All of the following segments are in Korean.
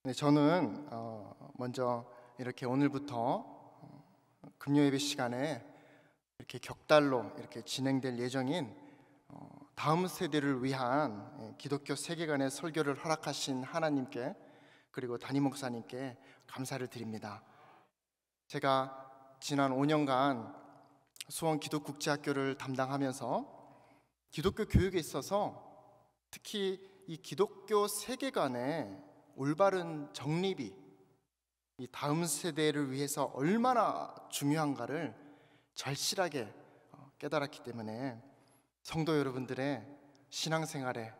네, 저는 먼저 이렇게 오늘부터 금요 예배 시간에 이렇게 격달로 이렇게 진행될 예정인 다음 세대를 위한 기독교 세계관의 설교를 허락하신 하나님께, 그리고 담임 목사님께 감사를 드립니다. 제가 지난 5년간 수원 기독국제학교를 담당하면서 기독교 교육에 있어서 특히 이 기독교 세계관의 올바른 정립이 이 다음 세대를 위해서 얼마나 중요한가를 절실하게 깨달았기 때문에 성도 여러분들의 신앙생활에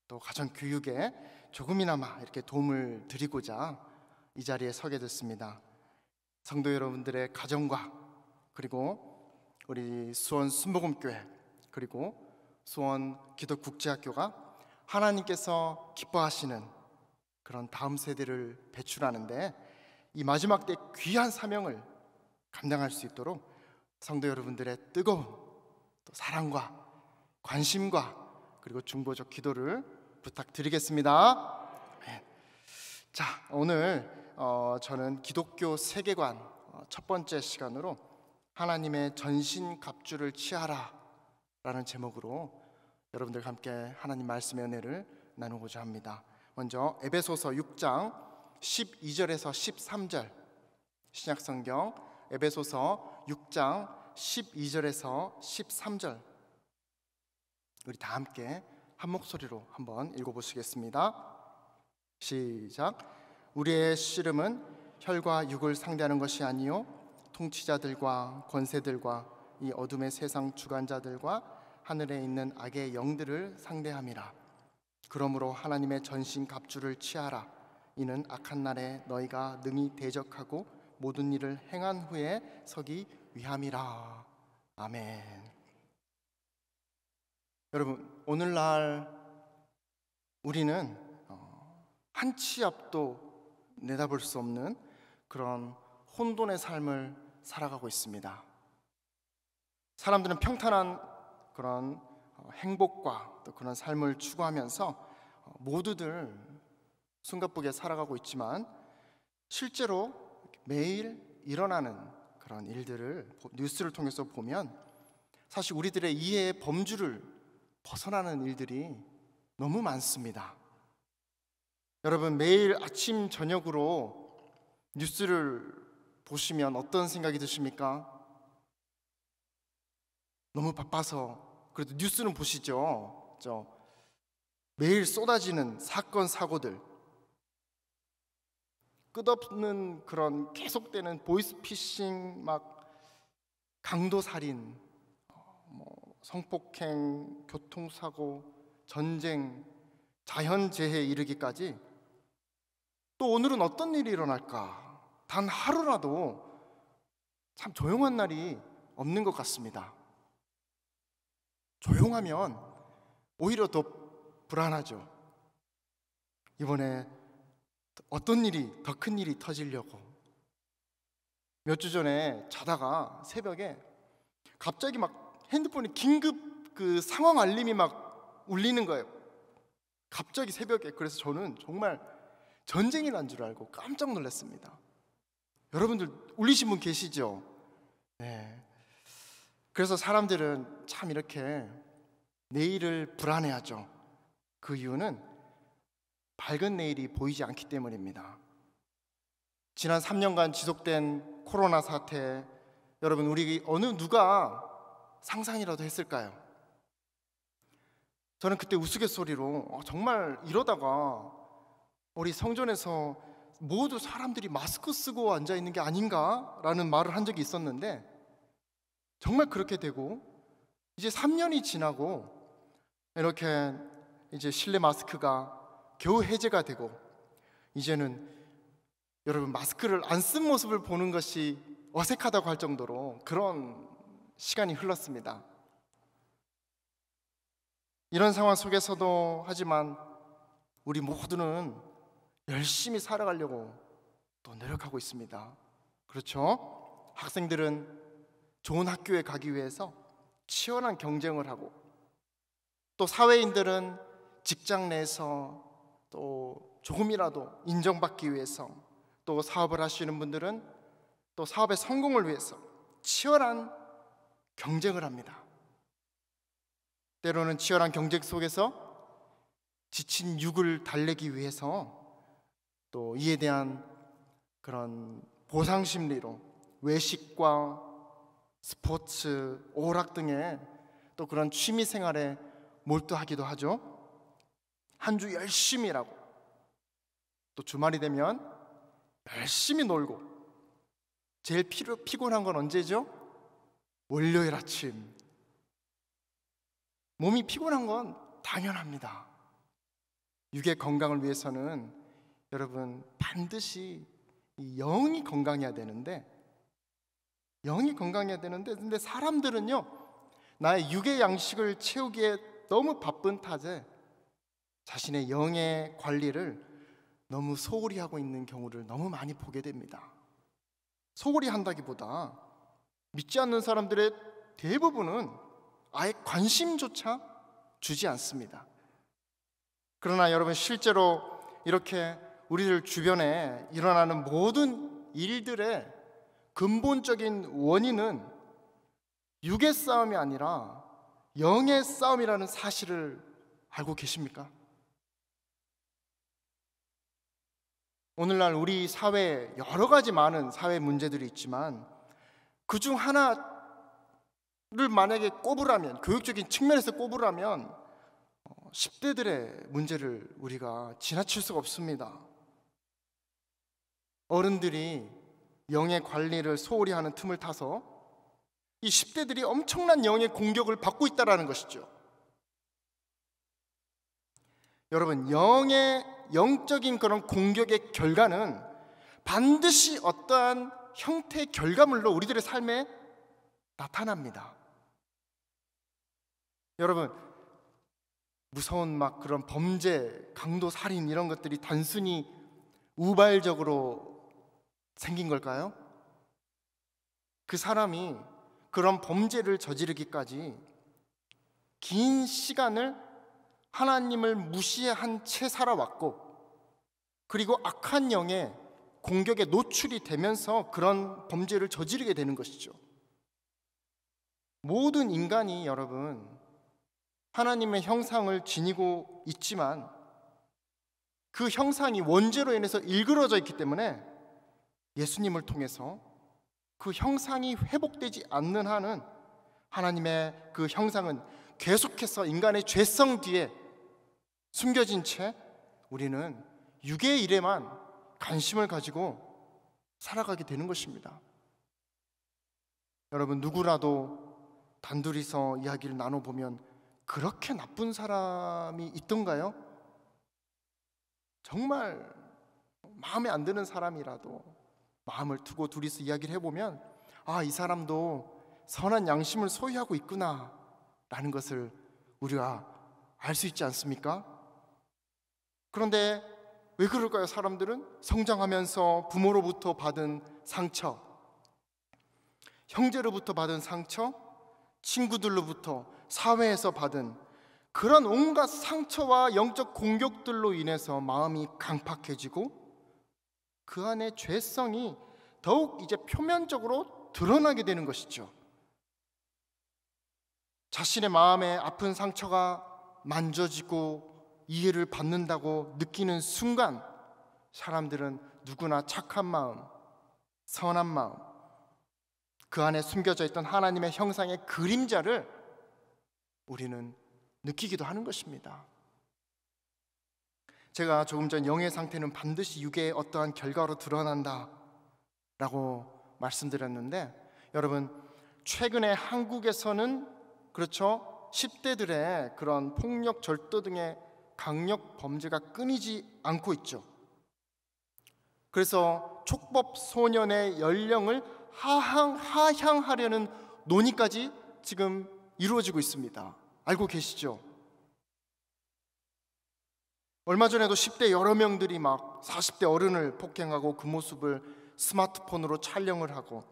또 가정교육에 조금이나마 이렇게 도움을 드리고자 이 자리에 서게 됐습니다. 성도 여러분들의 가정과, 그리고 우리 수원 순복음교회, 그리고 수원 기독국제학교가 하나님께서 기뻐하시는 그런 다음 세대를 배출하는데 이 마지막 때 귀한 사명을 감당할 수 있도록 성도 여러분들의 뜨거운 또 사랑과 관심과 그리고 중보적 기도를 부탁드리겠습니다. 네. 자, 오늘 저는 기독교 세계관 첫 번째 시간으로 하나님의 전신갑주를 취하라 라는 제목으로 여러분들과 함께 하나님 말씀의 은혜를 나누고자 합니다. 먼저 에베소서 6장 12절에서 13절, 신약성경 에베소서 6장 12절에서 13절, 우리 다 함께 한 목소리로 한번 읽어보시겠습니다. 시작. 우리의 씨름은 혈과 육을 상대하는 것이 아니요 통치자들과 권세들과 이 어둠의 세상 주관자들과 하늘에 있는 악의 영들을 상대함이라. 그러므로 하나님의 전신 갑주를 취하라. 이는 악한 날에 너희가 능히 대적하고 모든 일을 행한 후에 서기 위함이라. 아멘. 여러분, 오늘날 우리는 한 치 앞도 내다볼 수 없는 그런 혼돈의 삶을 살아가고 있습니다. 사람들은 평탄한 그런 행복과 또 그런 삶을 추구하면서 모두들 숨가쁘게 살아가고 있지만, 실제로 매일 일어나는 그런 일들을 뉴스를 통해서 보면 사실 우리들의 이해의 범주를 벗어나는 일들이 너무 많습니다. 여러분, 매일 아침 저녁으로 뉴스를 보시면 어떤 생각이 드십니까? 너무 바빠서 그래도 뉴스는 보시죠. 매일 쏟아지는 사건 사고들, 끝없는 그런 계속되는 보이스피싱, 막 강도살인, 성폭행, 교통사고, 전쟁, 자연재해에 이르기까지, 또 오늘은 어떤 일이 일어날까? 단 하루라도 참 조용한 날이 없는 것 같습니다. 조용하면 오히려 더 불안하죠. 이번에 어떤 일이, 더 큰 일이 터지려고. 몇 주 전에 자다가 새벽에 갑자기 막 핸드폰에 긴급 그 상황 알림이 막 울리는 거예요. 갑자기 새벽에. 그래서 저는 정말 전쟁이 난 줄 알고 깜짝 놀랐습니다. 여러분들 울리신 분 계시죠? 네. 그래서 사람들은 참 이렇게 내일을 불안해하죠. 그 이유는 밝은 내일이 보이지 않기 때문입니다. 지난 3년간 지속된 코로나 사태, 여러분, 우리 어느 누가 상상이라도 했을까요? 저는 그때 우스갯소리로 정말 이러다가 우리 성전에서 모두 사람들이 마스크 쓰고 앉아 있는 게 아닌가라는 말을 한 적이 있었는데, 정말 그렇게 되고 이제 3년이 지나고 이렇게 이제 실내 마스크가 겨우 해제가 되고, 이제는 여러분 마스크를 안 쓴 모습을 보는 것이 어색하다고 할 정도로 그런 시간이 흘렀습니다. 이런 상황 속에서도 하지만 우리 모두는 열심히 살아가려고 또 노력하고 있습니다. 그렇죠? 학생들은 좋은 학교에 가기 위해서 치열한 경쟁을 하고, 또 사회인들은 직장 내에서 또 조금이라도 인정받기 위해서, 또 사업을 하시는 분들은 또 사업의 성공을 위해서 치열한 경쟁을 합니다. 때로는 치열한 경쟁 속에서 지친 육을 달래기 위해서 또 이에 대한 그런 보상 심리로 외식과 스포츠, 오락 등의 또 그런 취미 생활에 몰두하기도 하죠. 한 주 열심히 일하고 또 주말이 되면 열심히 놀고, 제일 피곤한 건 언제죠? 월요일 아침. 몸이 피곤한 건 당연합니다. 육의 건강을 위해서는 여러분 반드시 이 영이 건강해야 되는데, 근데 사람들은요, 나의 육의 양식을 채우기에 너무 바쁜 탓에 자신의 영의 관리를 너무 소홀히 하고 있는 경우를 너무 많이 보게 됩니다. 소홀히 한다기보다 믿지 않는 사람들의 대부분은 아예 관심조차 주지 않습니다. 그러나 여러분, 실제로 이렇게 우리들 주변에 일어나는 모든 일들의 근본적인 원인은 육의 싸움이 아니라 영의 싸움이라는 사실을 알고 계십니까? 오늘날 우리 사회에 여러 가지 많은 사회 문제들이 있지만 그중 하나를 만약에 꼽으라면, 교육적인 측면에서 꼽으라면 10대들의 문제를 우리가 지나칠 수가 없습니다. 어른들이 영의 관리를 소홀히 하는 틈을 타서 이 10대들이 엄청난 영의 공격을 받고 있다는 것이죠. 여러분, 영적인 그런 공격의 결과는 반드시 어떠한 형태의 결과물로 우리들의 삶에 나타납니다. 여러분, 무서운 막 그런 범죄, 강도, 살인 이런 것들이 단순히 우발적으로 생긴 걸까요? 그 사람이 그런 범죄를 저지르기까지 긴 시간을 하나님을 무시한 채 살아왔고, 그리고 악한 영의 공격에 노출이 되면서 그런 범죄를 저지르게 되는 것이죠. 모든 인간이 여러분 하나님의 형상을 지니고 있지만 그 형상이 원죄로 인해서 일그러져 있기 때문에 예수님을 통해서 그 형상이 회복되지 않는 한은 하나님의 그 형상은 계속해서 인간의 죄성 뒤에 숨겨진 채 우리는 육의 일에만 관심을 가지고 살아가게 되는 것입니다. 여러분, 누구라도 단둘이서 이야기를 나눠보면 그렇게 나쁜 사람이 있던가요? 정말 마음에 안 드는 사람이라도 마음을 두고 둘이서 이야기를 해보면 이 사람도 선한 양심을 소유하고 있구나 라는 것을 우리가 알 수 있지 않습니까? 그런데 왜 그럴까요? 사람들은 성장하면서 부모로부터 받은 상처, 형제로부터 받은 상처, 친구들로부터, 사회에서 받은 그런 온갖 상처와 영적 공격들로 인해서 마음이 강팍해지고 그 안에 죄성이 더욱 이제 표면적으로 드러나게 되는 것이죠. 자신의 마음에 아픈 상처가 만져지고 이해를 받는다고 느끼는 순간 사람들은 누구나 착한 마음, 선한 마음, 그 안에 숨겨져 있던 하나님의 형상의 그림자를 우리는 느끼기도 하는 것입니다. 제가 조금 전 영의 상태는 반드시 육의 어떠한 결과로 드러난다 라고 말씀드렸는데, 여러분, 최근에 한국에서는 그렇죠, 10대들의 그런 폭력, 절도 등의 강력 범죄가 끊이지 않고 있죠. 그래서 촉법 소년의 연령을 하향하려는 논의까지 지금 이루어지고 있습니다. 알고 계시죠? 얼마 전에도 10대 여러 명들이 막 40대 어른을 폭행하고 그 모습을 스마트폰으로 촬영을 하고,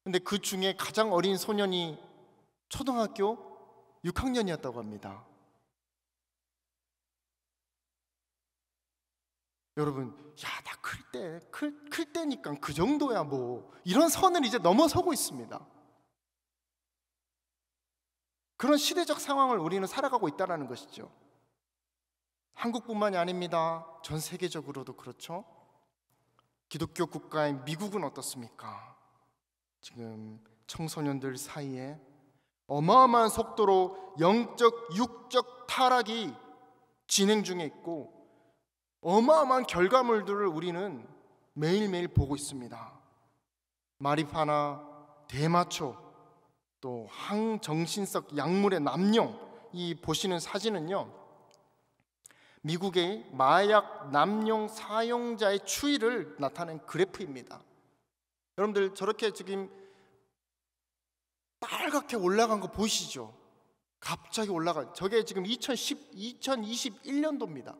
근데 그 중에 가장 어린 소년이 초등학교 6학년이었다고 합니다. 여러분, 야, 나 클 때니까 그 정도야 뭐, 이런 선을 이제 넘어서고 있습니다. 그런 시대적 상황을 우리는 살아가고 있다는 것이죠. 한국뿐만이 아닙니다. 전 세계적으로도 그렇죠. 기독교 국가인 미국은 어떻습니까? 지금 청소년들 사이에 어마어마한 속도로 영적, 육적 타락이 진행 중에 있고 어마어마한 결과물들을 우리는 매일매일 보고 있습니다. 마리파나, 대마초, 또 항정신성 약물의 남용, 이 보시는 사진은요, 미국의 마약 남용 사용자의 추이를 나타낸 그래프입니다. 여러분들 저렇게 지금 빨갛게 올라간 거 보이시죠? 갑자기 올라간, 저게 지금 2021년도입니다.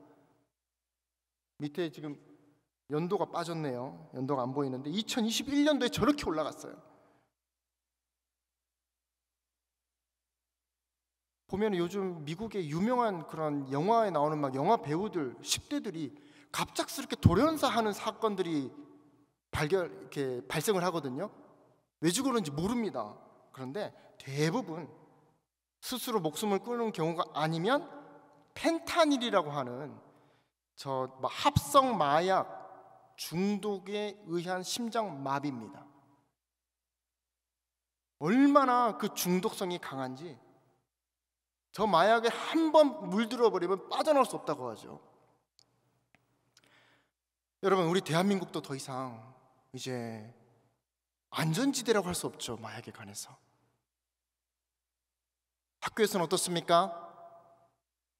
밑에 지금 연도가 빠졌네요. 연도가 안 보이는데 2021년도에 저렇게 올라갔어요. 보면 요즘 미국의 유명한 그런 영화에 나오는 막 영화 배우들 10대들이 갑작스럽게 돌연사하는 사건들이 이렇게 발생을 하거든요. 왜 죽었는지 모릅니다. 그런데 대부분 스스로 목숨을 끊는 경우가 아니면 펜타닐이라고 하는 저 합성 마약 중독에 의한 심장 마비입니다. 얼마나 그 중독성이 강한지, 저 마약에 한 번 물들어 버리면 빠져나올 수 없다고 하죠. 여러분, 우리 대한민국도 더 이상 이제 안전지대라고 할 수 없죠. 마약에 관해서. 학교에서는 어떻습니까?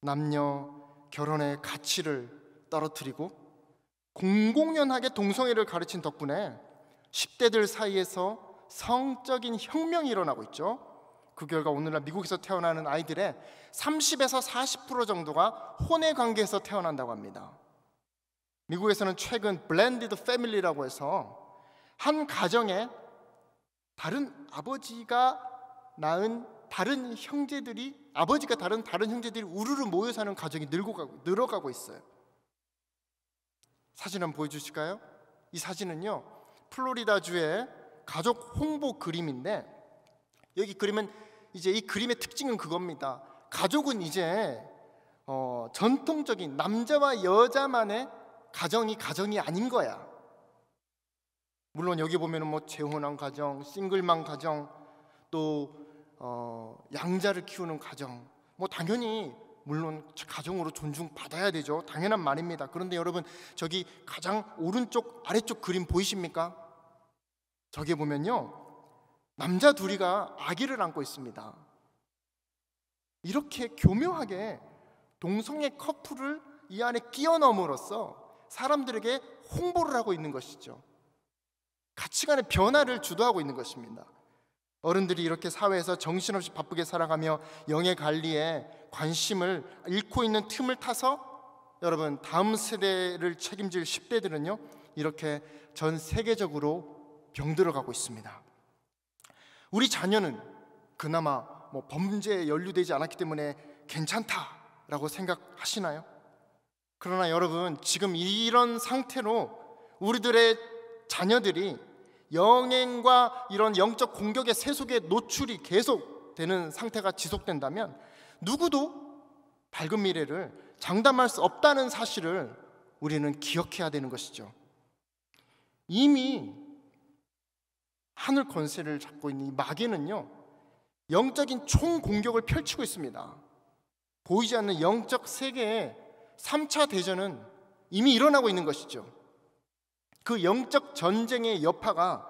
남녀 결혼의 가치를 떨어뜨리고 공공연하게 동성애를 가르친 덕분에 10대들 사이에서 성적인 혁명이 일어나고 있죠. 그 결과 오늘날 미국에서 태어나는 아이들의 30에서 40% 정도가 혼외 관계에서 태어난다고 합니다. 미국에서는 최근 블렌디드 패밀리라고 해서 한 가정에 다른 아버지가 낳은 다른 형제들이, 아버지가 다른 형제들이 우르르 모여 사는 가정이 늘어가고 있어요. 사진 한번 보여주실까요? 이 사진은요, 플로리다주의 가족 홍보 그림인데, 여기 그림은 이제 이 그림의 특징은 그겁니다. 가족은 이제 전통적인 남자와 여자만의 가정이 아닌 거야. 물론 여기 보면은 뭐 재혼한 가정, 싱글맘 가정, 또 양자를 키우는 가정, 뭐 당연히 물론 가정으로 존중받아야 되죠. 당연한 말입니다. 그런데 여러분, 저기 가장 오른쪽 아래쪽 그림 보이십니까? 저기 보면요, 남자 둘이가 아기를 안고 있습니다. 이렇게 교묘하게 동성애 커플을 이 안에 끼워 넣음으로써 사람들에게 홍보를 하고 있는 것이죠. 가치관의 변화를 주도하고 있는 것입니다. 어른들이 이렇게 사회에서 정신없이 바쁘게 살아가며 영의 관리에 관심을 잃고 있는 틈을 타서 여러분, 다음 세대를 책임질 10대들은요 이렇게 전 세계적으로 병들어가고 있습니다. 우리 자녀는 그나마 뭐 범죄에 연루되지 않았기 때문에 괜찮다라고 생각하시나요? 그러나 여러분, 지금 이런 상태로 우리들의 자녀들이 영행과 이런 영적 공격의 세속에 노출이 계속되는 상태가 지속된다면 누구도 밝은 미래를 장담할 수 없다는 사실을 우리는 기억해야 되는 것이죠. 이미 하늘 권세를 잡고 있는 이 마귀는요, 영적인 총공격을 펼치고 있습니다. 보이지 않는 영적 세계의 3차 대전은 이미 일어나고 있는 것이죠. 그 영적 전쟁의 여파가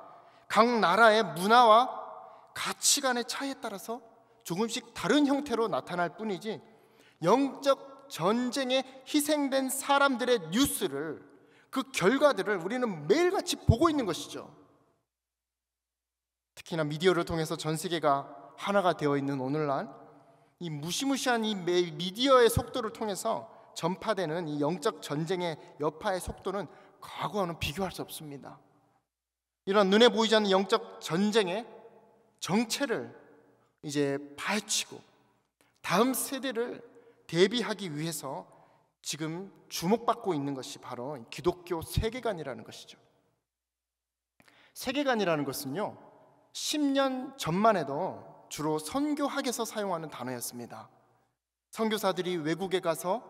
각 나라의 문화와 가치관의 차이에 따라서 조금씩 다른 형태로 나타날 뿐이지, 영적 전쟁에 희생된 사람들의 뉴스를, 그 결과들을 우리는 매일같이 보고 있는 것이죠. 특히나 미디어를 통해서 전 세계가 하나가 되어 있는 오늘날, 이 무시무시한 이 미디어의 속도를 통해서 전파되는 이 영적 전쟁의 여파의 속도는 과거와는 비교할 수 없습니다. 이런 눈에 보이지 않는 영적 전쟁의 정체를 이제 파헤치고 다음 세대를 대비하기 위해서 지금 주목받고 있는 것이 바로 기독교 세계관이라는 것이죠. 세계관이라는 것은요, 10년 전만 해도 주로 선교학에서 사용하는 단어였습니다. 선교사들이 외국에 가서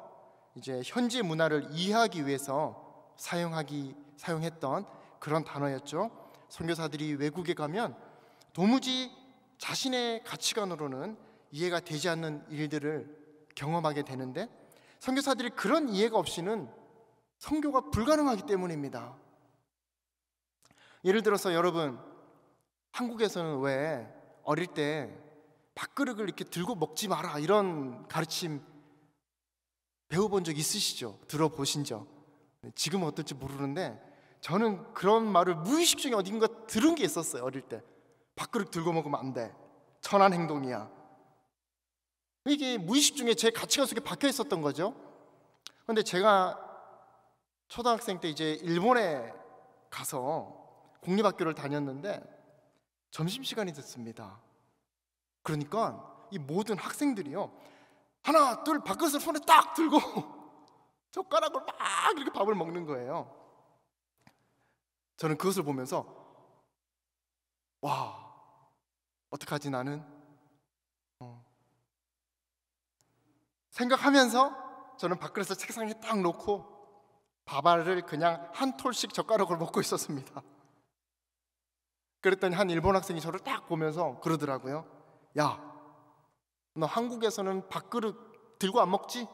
이제 현지 문화를 이해하기 위해서 사용했던 그런 단어였죠. 선교사들이 외국에 가면 도무지 자신의 가치관으로는 이해가 되지 않는 일들을 경험하게 되는데, 선교사들이 그런 이해가 없이는 선교가 불가능하기 때문입니다. 예를 들어서 여러분, 한국에서는 왜 어릴 때 밥그릇을 이렇게 들고 먹지 마라 이런 가르침 배워본 적 있으시죠? 들어보신 적? 지금은 어떨지 모르는데 저는 그런 말을 무의식 중에 어딘가 들은 게 있었어요. 어릴 때 밥그릇 들고 먹으면 안 돼, 천한 행동이야. 이게 무의식 중에 제 가치관 속에 박혀 있었던 거죠. 그런데 제가 초등학생 때 이제 일본에 가서 공립학교를 다녔는데 점심시간이 됐습니다. 그러니까 이 모든 학생들이요, 하나 둘 밥그릇을 손에 딱 들고 젓가락을 막 이렇게 밥을 먹는 거예요. 저는 그것을 보면서 와, 어떡하지 나는? 생각하면서 저는 밥그릇을 책상에 딱 놓고 밥알을 그냥 한 톨씩 젓가락으로 먹고 있었습니다. 그랬더니 한 일본 학생이 저를 딱 보면서 그러더라고요. 야, 너 한국에서는 밥그릇 들고 안 먹지?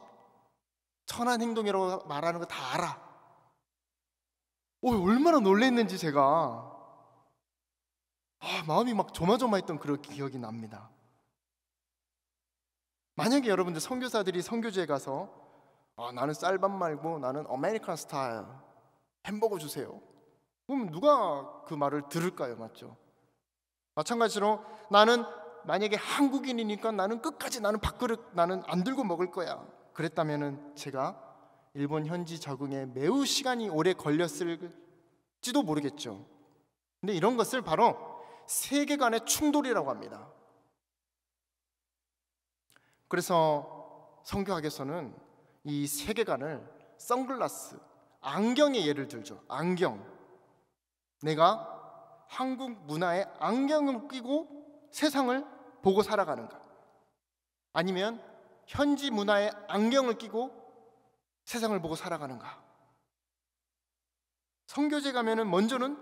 천한 행동이라고 말하는 거 다 알아. 얼마나 놀랬는지 제가 마음이 막 조마조마했던 그런 기억이 납니다. 만약에 여러분들 선교사들이 선교지에 가서 나는 쌀밥 말고 나는 아메리칸 스타일 햄버거 주세요, 그럼 누가 그 말을 들을까요? 맞죠? 마찬가지로 나는 만약에 한국인이니까 나는 끝까지 나는 밥그릇 나는 안 들고 먹을 거야 그랬다면은 제가 일본 현지 적응에 매우 시간이 오래 걸렸을지도 모르겠죠. 근데 이런 것을 바로 세계관의 충돌이라고 합니다. 그래서 선교학에서는 이 세계관을 선글라스, 안경의 예를 들죠. 안경. 내가 한국 문화의 안경을 끼고 세상을 보고 살아가는가, 아니면 현지 문화의 안경을 끼고 세상을 보고 살아가는가. 선교제 가면은 먼저는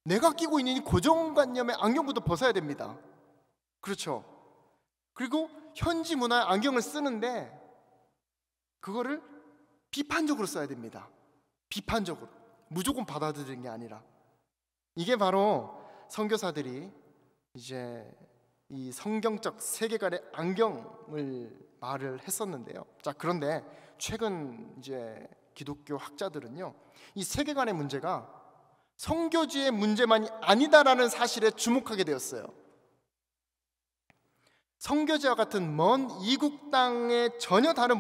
내가 끼고 있는 이 고정관념의 안경부터 벗어야 됩니다. 그렇죠? 그리고 현지 문화의 안경을 쓰는데 그거를 비판적으로 써야 됩니다. 비판적으로, 무조건 받아들이는 게 아니라. 이게 바로 선교사들이 이제 이 성경적 세계관의 안경을 말을 했었는데요. 자, 그런데 최근 이제 기독교 학자들은요, 이 세계관의 문제가 선교지의 문제만이 아니다라는 사실에 주목하게 되었어요. 선교지와 같은 먼 이국 땅의 전혀 다른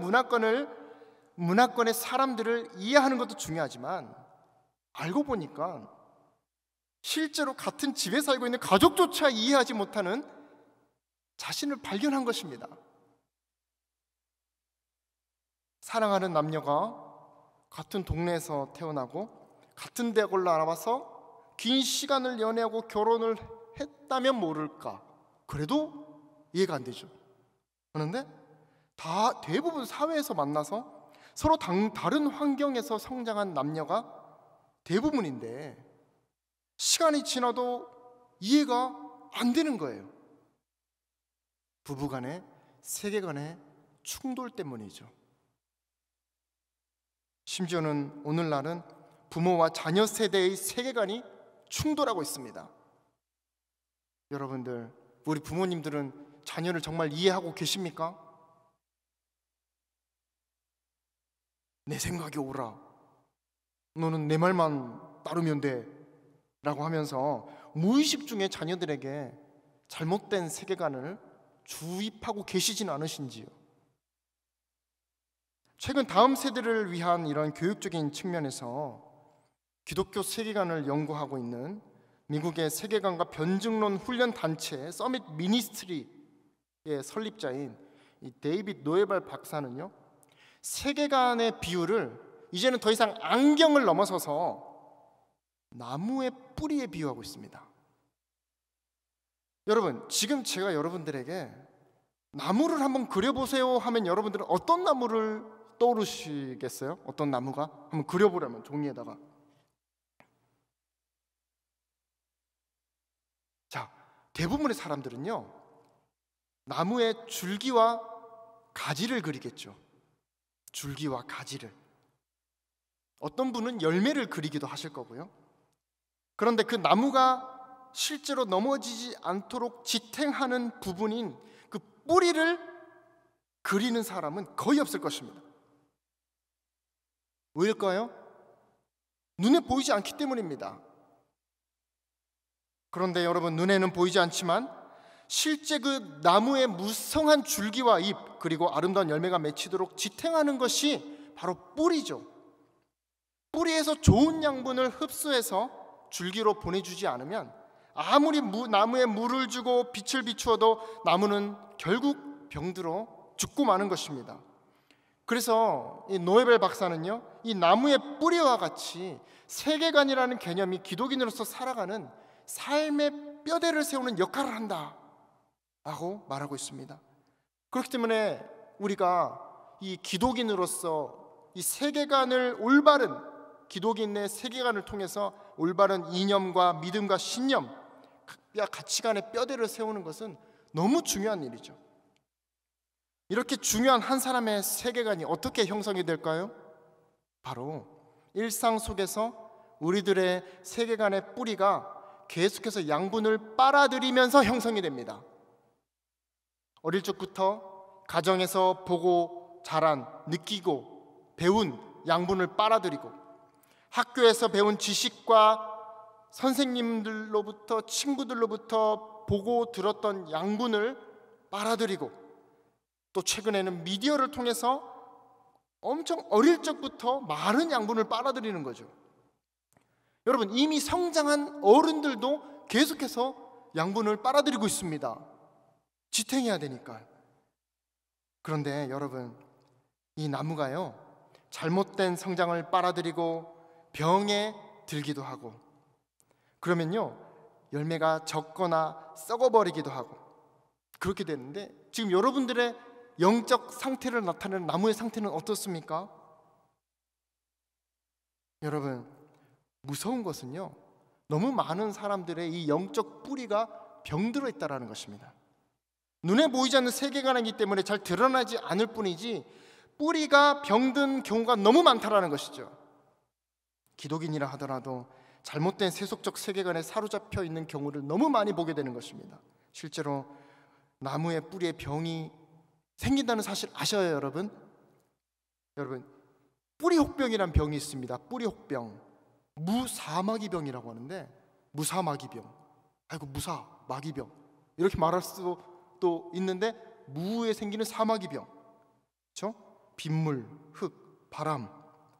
문화권의 사람들을 이해하는 것도 중요하지만, 알고 보니까 실제로 같은 집에 살고 있는 가족조차 이해하지 못하는 자신을 발견한 것입니다. 사랑하는 남녀가 같은 동네에서 태어나고 같은 대학을 나와서 긴 시간을 연애하고 결혼을 했다면 모를까, 그래도 이해가 안 되죠. 그런데 대부분 사회에서 만나서 서로 다른 환경에서 성장한 남녀가 대부분인데 시간이 지나도 이해가 안 되는 거예요. 부부간의 세계관의 충돌 때문이죠. 심지어는 오늘날은 부모와 자녀 세대의 세계관이 충돌하고 있습니다. 여러분들, 우리 부모님들은 자녀를 정말 이해하고 계십니까? 내 생각이 옳아, 너는 내 말만 따르면 돼 라고 하면서 무의식 중에 자녀들에게 잘못된 세계관을 주입하고 계시진 않으신지요? 최근 다음 세대를 위한 이런 교육적인 측면에서 기독교 세계관을 연구하고 있는 미국의 세계관과 변증론 훈련 단체 서밋 미니스트리의 설립자인 이 데이빗 노에발 박사는요, 세계관의 비유를 이제는 더 이상 안경을 넘어서서 나무의 뿌리에 비유하고 있습니다. 여러분, 지금 제가 여러분들에게 나무를 한번 그려보세요 하면 여러분들은 어떤 나무를 떠오르시겠어요? 어떤 나무가? 한번 그려보려면 종이에다가. 자, 대부분의 사람들은요, 나무의 줄기와 가지를 그리겠죠. 줄기와 가지를. 어떤 분은 열매를 그리기도 하실 거고요. 그런데 그 나무가 실제로 넘어지지 않도록 지탱하는 부분인 그 뿌리를 그리는 사람은 거의 없을 것입니다. 왜일까요? 눈에 보이지 않기 때문입니다. 그런데 여러분, 눈에는 보이지 않지만 실제 그 나무의 무성한 줄기와 잎, 그리고 아름다운 열매가 맺히도록 지탱하는 것이 바로 뿌리죠. 뿌리에서 좋은 양분을 흡수해서 줄기로 보내주지 않으면 아무리 나무에 물을 주고 빛을 비추어도 나무는 결국 병들어 죽고 마는 것입니다. 그래서 이 노에벨 박사는요, 이 나무의 뿌리와 같이 세계관이라는 개념이 기독인으로서 살아가는 삶의 뼈대를 세우는 역할을 한다 라고 말하고 있습니다. 그렇기 때문에 우리가 이 기독인으로서 이 세계관을 올바른 기독인의 세계관을 통해서 올바른 이념과 믿음과 신념, 가치관의 뼈대를 세우는 것은 너무 중요한 일이죠. 이렇게 중요한 한 사람의 세계관이 어떻게 형성이 될까요? 바로 일상 속에서 우리들의 세계관의 뿌리가 계속해서 양분을 빨아들이면서 형성이 됩니다. 어릴 적부터 가정에서 보고 자란, 느끼고 배운 양분을 빨아들이고, 학교에서 배운 지식과 선생님들로부터, 친구들로부터 보고 들었던 양분을 빨아들이고, 또 최근에는 미디어를 통해서 엄청 어릴 적부터 많은 양분을 빨아들이는 거죠. 여러분, 이미 성장한 어른들도 계속해서 양분을 빨아들이고 있습니다. 지탱해야 되니까. 그런데 여러분, 이 나무가요, 잘못된 성장을 빨아들이고 병에 들기도 하고, 그러면요 열매가 적거나 썩어버리기도 하고 그렇게 되는데, 지금 여러분들의 영적 상태를 나타내는 나무의 상태는 어떻습니까? 여러분, 무서운 것은요, 너무 많은 사람들의 이 영적 뿌리가 병들어 있다는 것입니다. 눈에 보이지 않는 세계관이기 때문에 잘 드러나지 않을 뿐이지 뿌리가 병든 경우가 너무 많다는 것이죠. 기독인이라 하더라도 잘못된 세속적 세계관에 사로잡혀 있는 경우를 너무 많이 보게 되는 것입니다. 실제로 나무의 뿌리에 병이 생긴다는 사실 아셔요, 여러분? 여러분, 뿌리 혹병이란 병이 있습니다. 뿌리 혹병, 무사마귀병이라고 하는데, 무사마귀병, 아이고 무사 마귀병 이렇게 말할 수도 또 있는데, 무에 생기는 사마귀병, 그렇죠? 빗물, 흙, 바람,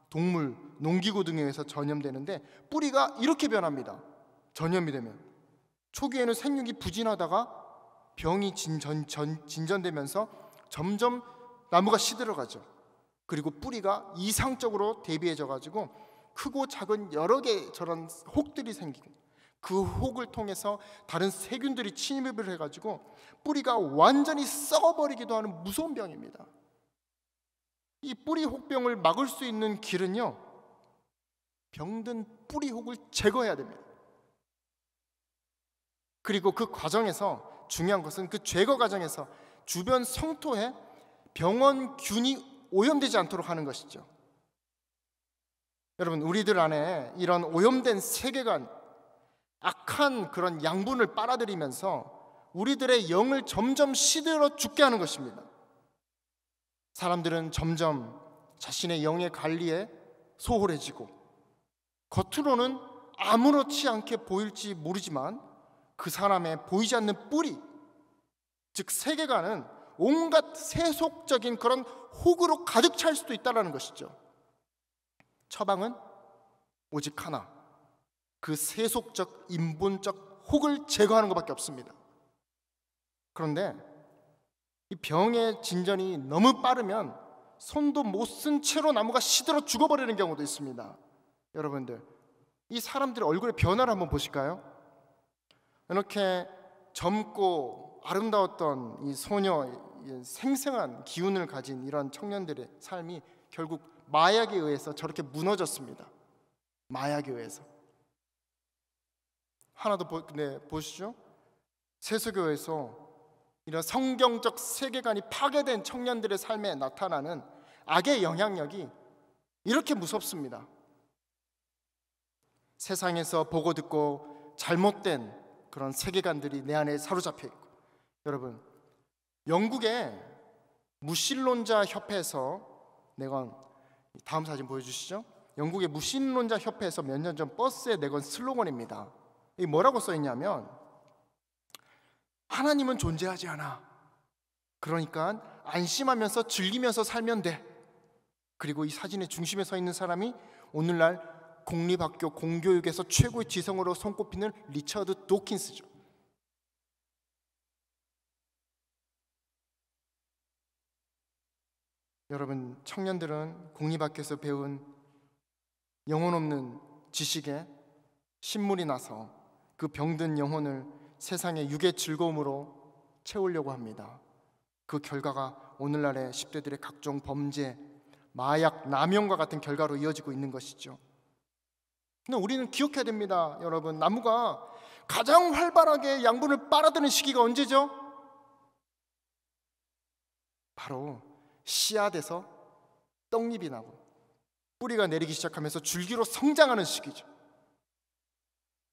동물, 농기구 등에 의해서 전염되는데 뿌리가 이렇게 변합니다. 전염이 되면 초기에는 생육이 부진하다가 병이 진전되면서 점점 나무가 시들어가죠. 그리고 뿌리가 이상적으로 대비해져 가지고 크고 작은 여러 개 저런 혹들이 생기고, 그 혹을 통해서 다른 세균들이 침입을 해가지고 뿌리가 완전히 썩어버리기도 하는 무서운 병입니다. 이 뿌리 혹병을 막을 수 있는 길은요, 병든 뿌리 혹을 제거해야 됩니다. 그리고 그 과정에서 중요한 것은 그 제거 과정에서 주변 성토에 병원균이 오염되지 않도록 하는 것이죠. 여러분, 우리들 안에 이런 오염된 세계관, 악한 그런 양분을 빨아들이면서 우리들의 영을 점점 시들어 죽게 하는 것입니다. 사람들은 점점 자신의 영의 관리에 소홀해지고, 겉으로는 아무렇지 않게 보일지 모르지만 그 사람의 보이지 않는 뿌리, 즉 세계관은 온갖 세속적인 그런 혹으로 가득 찰 수도 있다는 것이죠. 처방은 오직 하나, 그 세속적 인본적 혹을 제거하는 것밖에 없습니다. 그런데 이 병의 진전이 너무 빠르면 손도 못 쓴 채로 나무가 시들어 죽어버리는 경우도 있습니다. 여러분들, 이 사람들의 얼굴의 변화를 한번 보실까요? 이렇게 젊고 아름다웠던 이 소녀, 생생한 기운을 가진 이런 청년들의 삶이 결국 마약에 의해서 저렇게 무너졌습니다. 마약에 의해서. 하나 더 보시죠. 세속교회에서 이런 성경적 세계관이 파괴된 청년들의 삶에 나타나는 악의 영향력이 이렇게 무섭습니다. 세상에서 보고 듣고 잘못된 그런 세계관들이 내 안에 사로잡혀 있고, 여러분, 영국의 무신론자 협회에서, 내건 다음 사진 보여주시죠. 영국의 무신론자 협회에서 몇 년 전 버스에 내건 슬로건입니다. 이 뭐라고 써 있냐면, 하나님은 존재하지 않아. 그러니까 안심하면서 즐기면서 살면 돼. 그리고 이 사진의 중심에 서 있는 사람이 오늘날 공립학교 공교육에서 최고의 지성으로 손꼽히는 리처드 도킨스죠. 여러분, 청년들은 공립학교에서 배운 영혼 없는 지식에 신물이 나서 그 병든 영혼을 세상의 육의 즐거움으로 채우려고 합니다. 그 결과가 오늘날의 10대들의 각종 범죄, 마약, 남용과 같은 결과로 이어지고 있는 것이죠. 근데 우리는 기억해야 됩니다. 여러분, 나무가 가장 활발하게 양분을 빨아들이는 시기가 언제죠? 바로 씨앗에서 떡잎이 나고 뿌리가 내리기 시작하면서 줄기로 성장하는 시기죠.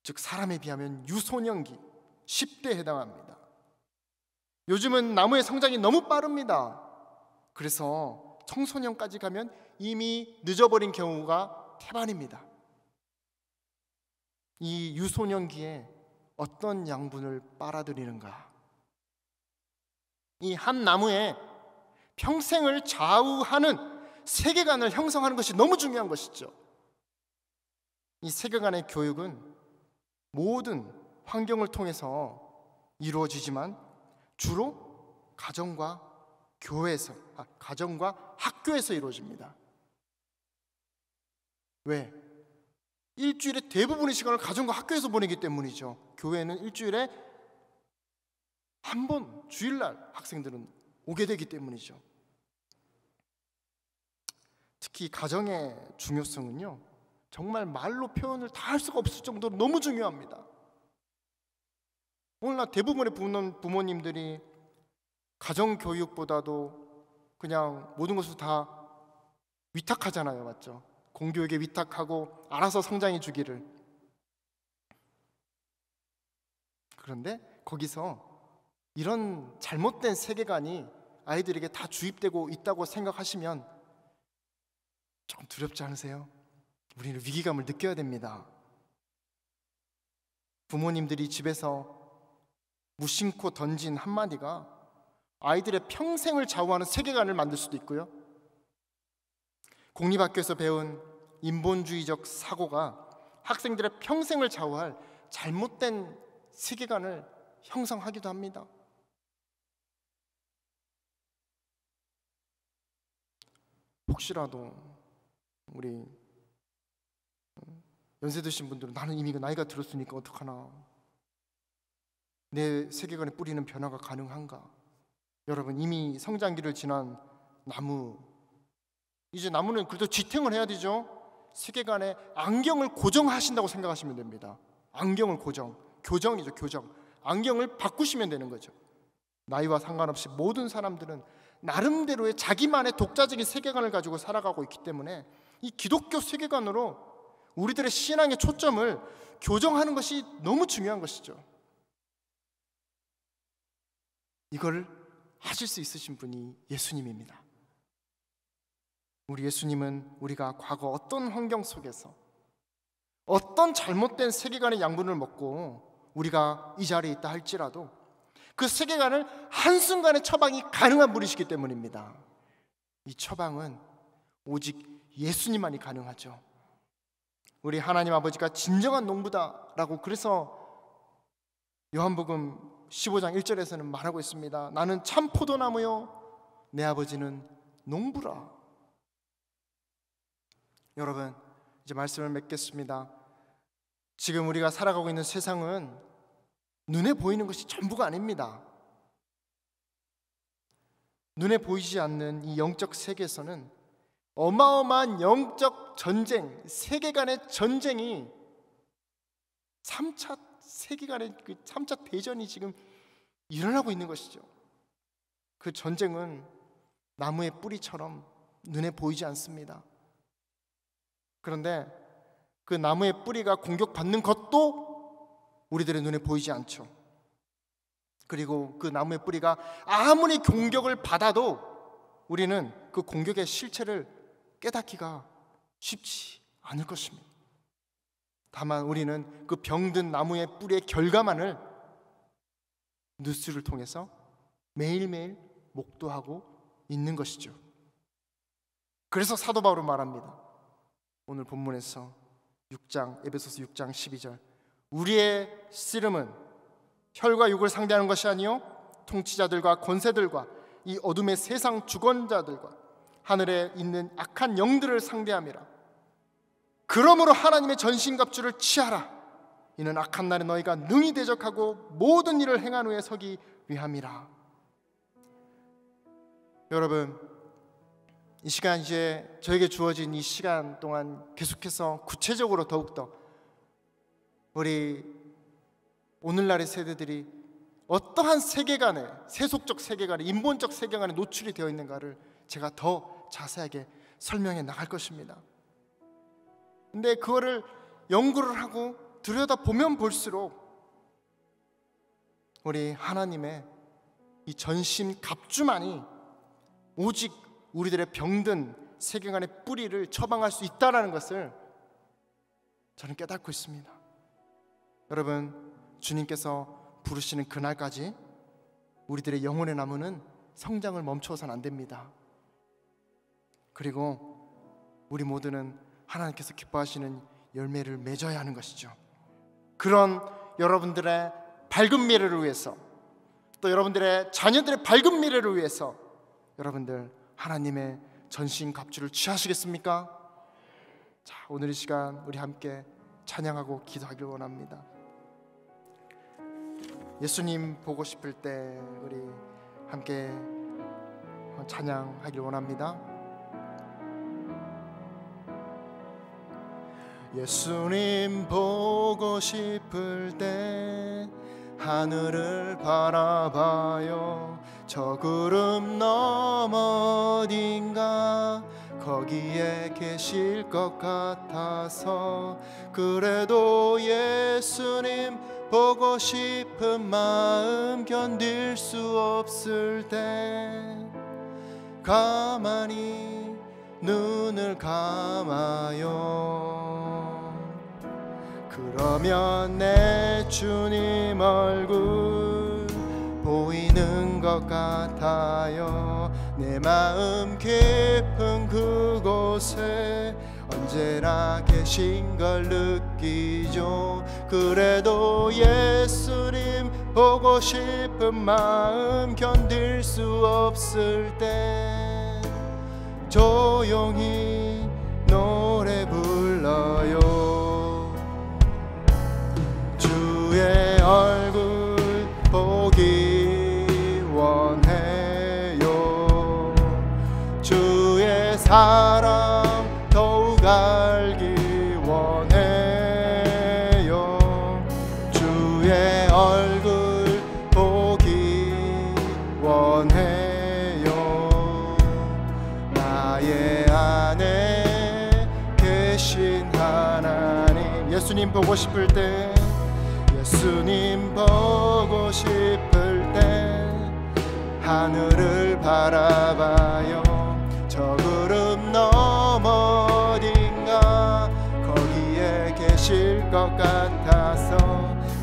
즉 사람에 비하면 유소년기 10대에 해당합니다. 요즘은 나무의 성장이 너무 빠릅니다. 그래서 청소년까지 가면 이미 늦어버린 경우가 태반입니다. 이 유소년기에 어떤 양분을 빨아들이는가? 이 한 나무에 평생을 좌우하는 세계관을 형성하는 것이 너무 중요한 것이죠. 이 세계관의 교육은 모든 환경을 통해서 이루어지지만 주로 가정과 학교에서 이루어집니다. 왜? 일주일의 대부분의 시간을 가정과 학교에서 보내기 때문이죠. 교회는 일주일에 한 번, 주일날 학생들은 오게 되기 때문이죠. 특히 가정의 중요성은요, 정말 말로 표현을 다 할 수가 없을 정도로 너무 중요합니다. 오늘날 대부분의 부모님들이 가정교육보다도 그냥 모든 것을 다 위탁하잖아요. 맞죠? 공교육에 위탁하고 알아서 성장해 주기를. 그런데 거기서 이런 잘못된 세계관이 아이들에게 다 주입되고 있다고 생각하시면 좀 두렵지 않으세요? 우리는 위기감을 느껴야 됩니다. 부모님들이 집에서 무심코 던진 한마디가 아이들의 평생을 좌우하는 세계관을 만들 수도 있고요, 공립학교에서 배운 인본주의적 사고가 학생들의 평생을 좌우할 잘못된 세계관을 형성하기도 합니다. 혹시라도 우리 연세 드신 분들은 나는 이미 나이가 들었으니까 어떡하나, 내 세계관에 뿌리는 변화가 가능한가? 여러분, 이미 성장기를 지난 나무, 이제 나무는 그래도 지탱을 해야 되죠. 세계관에 안경을 고정하신다고 생각하시면 됩니다. 안경을 교정이죠. 교정. 안경을 바꾸시면 되는 거죠. 나이와 상관없이 모든 사람들은 나름대로의 자기만의 독자적인 세계관을 가지고 살아가고 있기 때문에 이 기독교 세계관으로 우리들의 신앙의 초점을 교정하는 것이 너무 중요한 것이죠. 이걸 하실 수 있으신 분이 예수님입니다. 우리 예수님은 우리가 과거 어떤 환경 속에서 어떤 잘못된 세계관의 양분을 먹고 우리가 이 자리에 있다 할지라도 그 세계관을 한순간에 처방이 가능한 분이시기 때문입니다. 이 처방은 오직 예수님만이 가능하죠. 우리 하나님 아버지가 진정한 농부다라고 그래서 요한복음 15장 1절에서는 말하고 있습니다. 나는 참 포도나무요 내 아버지는 농부라. 여러분, 이제 말씀을 맺겠습니다. 지금 우리가 살아가고 있는 세상은 눈에 보이는 것이 전부가 아닙니다. 눈에 보이지 않는 이 영적 세계에서는 어마어마한 영적 전쟁, 세계 간의 전쟁이 3차 세계간의 그 3차 대전이 지금 일어나고 있는 것이죠. 그 전쟁은 나무의 뿌리처럼 눈에 보이지 않습니다. 그런데 그 나무의 뿌리가 공격받는 것도 우리들의 눈에 보이지 않죠. 그리고 그 나무의 뿌리가 아무리 공격을 받아도 우리는 그 공격의 실체를 깨닫기가 쉽지 않을 것입니다. 다만 우리는 그 병든 나무의 뿌리의 결과만을 뉴스를 통해서 매일매일 목도하고 있는 것이죠. 그래서 사도 바울은 말합니다. 오늘 본문에서 에베소서 6장 12절, 우리의 씨름은 혈과 육을 상대하는 것이 아니요 통치자들과 권세들과 이 어둠의 세상 주권자들과 하늘에 있는 악한 영들을 상대함이라. 그러므로 하나님의 전신갑주를 취하라. 이는 악한 날에 너희가 능히 대적하고 모든 일을 행한 후에 서기 위함이라. 여러분, 이 시간, 이제 저에게 주어진 이 시간 동안 계속해서 구체적으로 더욱더 우리 오늘날의 세대들이 어떠한 세계관에, 세속적 세계관에, 인본적 세계관에 노출이 되어 있는가를 제가 더 자세하게 설명해 나갈 것입니다. 근데 그거를 연구를 하고 들여다보면 볼수록 우리 하나님의 이 전신 갑주만이 오직 우리들의 병든 세계관의 뿌리를 처방할 수 있다는 것을 저는 깨닫고 있습니다. 여러분, 주님께서 부르시는 그날까지 우리들의 영혼의 나무는 성장을 멈추어서는 안 됩니다. 그리고 우리 모두는 하나님께서 기뻐하시는 열매를 맺어야 하는 것이죠. 그런 여러분들의 밝은 미래를 위해서, 또 여러분들의 자녀들의 밝은 미래를 위해서 여러분들 하나님의 전신 갑주를 취하시겠습니까? 자, 오늘 이 시간 우리 함께 찬양하고 기도하길 원합니다. 예수님 보고 싶을 때 우리 함께 찬양하길 원합니다. 예수님 보고 싶을 때 하늘을 바라봐요. 저 구름 너머 어딘가 거기에 계실 것 같아서, 그래도 예수님 보고 싶은 마음 견딜 수 없을 때 가만히 눈을 감아요. 그러면 내 주님 얼굴 보이는 것 같아요. 내 마음 깊은 그곳에 언제나 계신 걸 느끼죠. 그래도 예수님 보고 싶은 마음 견딜 수 없을 때 조용히 노래 불러요. 주의 얼굴 보기 원해요. 주의 사랑 더욱 알기 원해요. 주의 얼굴 보기 원해요. 나의 안에 계신 하나님, 예수님 보고 싶을 때, 예수님 보고 싶을 때 하늘을 바라봐요. 저 구름 너머 어딘가 거기에 계실 것 같아서,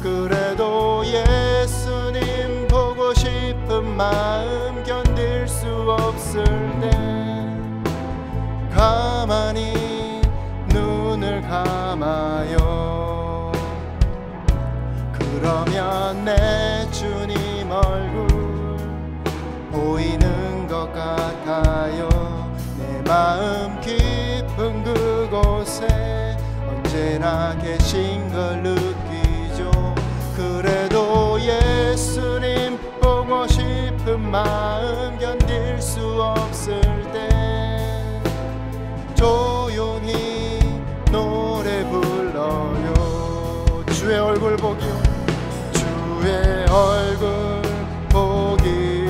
그래도 예수님 보고 싶은 마음 견딜 수 없을 때 가만히 눈을 감아요. 그러면 내 주님 얼굴 보이는 것 같아요. 내 마음 깊은 그곳 마음 견딜 수 없을 때 조용히 노래 불러요. 주의 얼굴 보기요. 주의 얼굴 보기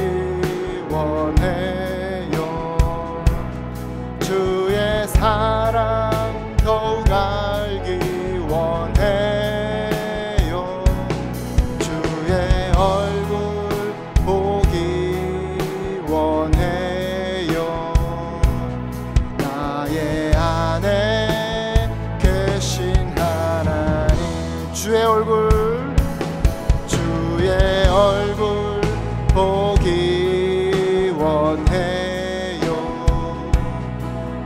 원해요. 주의 사랑 더욱 알기 원해요. 주의 얼굴 보기 원해요. 나의 안에 계신 하나님, 주의 얼굴 얼굴 보기 원해요.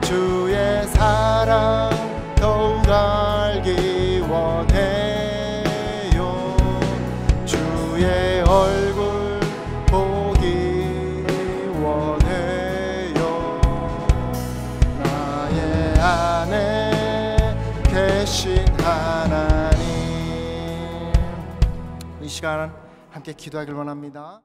주의 사랑 더욱 알기 원해요. 주의 얼굴 보기 원해요. 나의 안에 계신 하나님, 이 시간 함께 기도하길 원합니다.